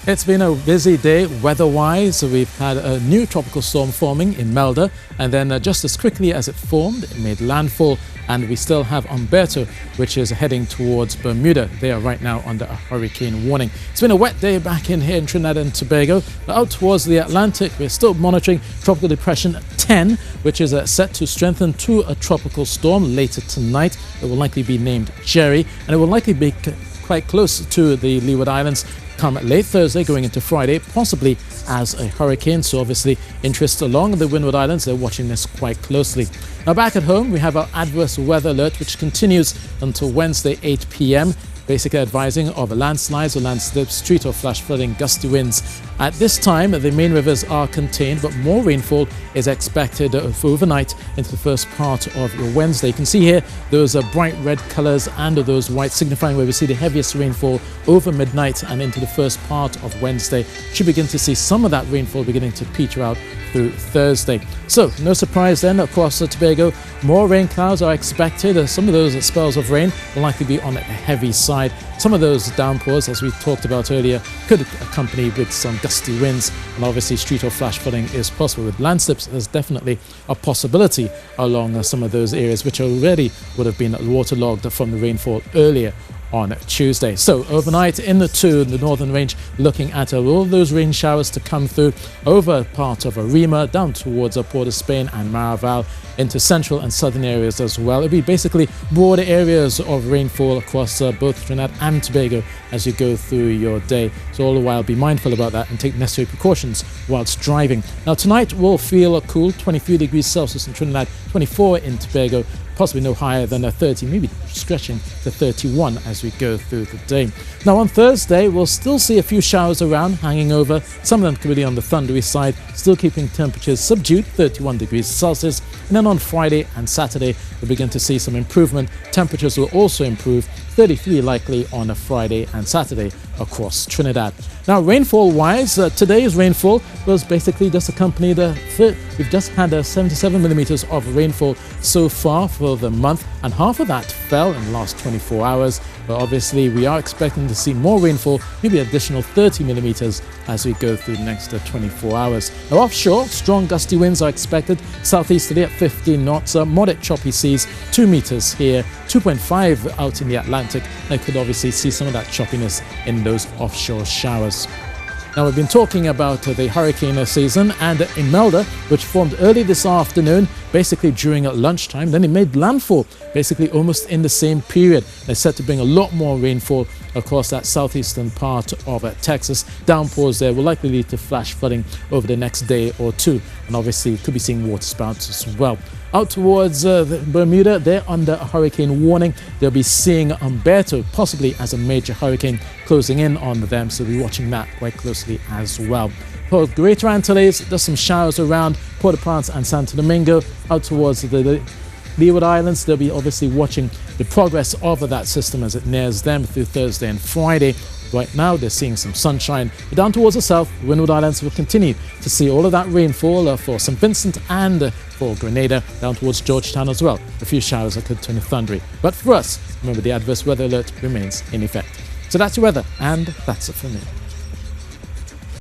It's been a busy day weather-wise. We've had a new tropical storm forming in Melda, and then just as quickly as it formed, it made landfall, and we still have Umberto, which is heading towards Bermuda. They are right now under a hurricane warning. It's been a wet day back in here in Trinidad and Tobago. Out towards the Atlantic, we're still monitoring Tropical Depression 10, which is set to strengthen to a tropical storm later tonight. It will likely be named Jerry, and it will likely be quite close to the Leeward Islands come late Thursday going into Friday, possibly as a hurricane. So obviously interest along the Windward Islands, they're watching this quite closely. Now back at home, we have our adverse weather alert, which continues until Wednesday 8 p.m. basically advising of landslides or landslips, street or flash flooding, gusty winds. At this time, the main rivers are contained, but more rainfall is expected for overnight into the first part of your Wednesday. You can see here those bright red colors and those white, signifying where we see the heaviest rainfall over midnight and into the first part of Wednesday. Should begin to see some of that rainfall beginning to peter out through Thursday. So no surprise then across Tobago, more rain clouds are expected. Some of those spells of rain will likely be on the heavy side. Some of those downpours, as we talked about earlier, could accompany with some gusty winds, and obviously street or flash flooding is possible. With landslips, there's definitely a possibility along some of those areas which already would have been waterlogged from the rainfall earlier on Tuesday. So overnight in the northern range, looking at all those rain showers to come through over part of Arima, down towards Port of Spain and Maraval, into central and southern areas as well. It'll be basically broader areas of rainfall across both Trinidad and Tobago as you go through your day. So all the while be mindful about that and take necessary precautions whilst driving. Now tonight will feel cool, 23 degrees Celsius in Trinidad, 24 in Tobago, possibly no higher than 30, maybe stretching to 31 as we go through the day. Now on Thursday, we'll still see a few showers around hanging over, some of them could be on the thundery side, still keeping temperatures subdued, 31 degrees Celsius. And then on Friday and Saturday, we'll begin to see some improvement. Temperatures will also improve, 33 likely on a Friday and Saturday across Trinidad. Now rainfall-wise, today's rainfall was basically just accompanied, we've just had 77 millimeters of rainfall so far for the month, and half of that fell in the last 24 hours. But obviously we are expecting to see more rainfall, maybe additional 30 millimeters as we go through the next 24 hours. Now offshore, strong gusty winds are expected, southeasterly at 15 knots, moderate choppy seas, 2 meters here, 2.5 out in the Atlantic. And could obviously see some of that choppiness in those offshore showers. Now we've been talking about the hurricane season, and in Melda, which formed early this afternoon, basically during lunchtime, then it made landfall basically almost in the same period. It's set to bring a lot more rainfall across that southeastern part of Texas. Downpours there will likely lead to flash flooding over the next day or two, and obviously could be seeing water spouts as well. Out towards Bermuda, they're under a hurricane warning. They'll be seeing Umberto possibly as a major hurricane closing in on them, so we'll be watching that quite closely as well. For Greater Antilles, there's some showers around Port-au-Prince and Santo Domingo. Out towards the Leeward Islands, they'll be obviously watching the progress of that system as it nears them through Thursday and Friday. Right now, they're seeing some sunshine. But down towards the south, the Windward Islands will continue to see all of that rainfall for St. Vincent and for Grenada, down towards Georgetown as well. A few showers that could turn thundery. But for us, remember the adverse weather alert remains in effect. So that's your weather, and that's it for me.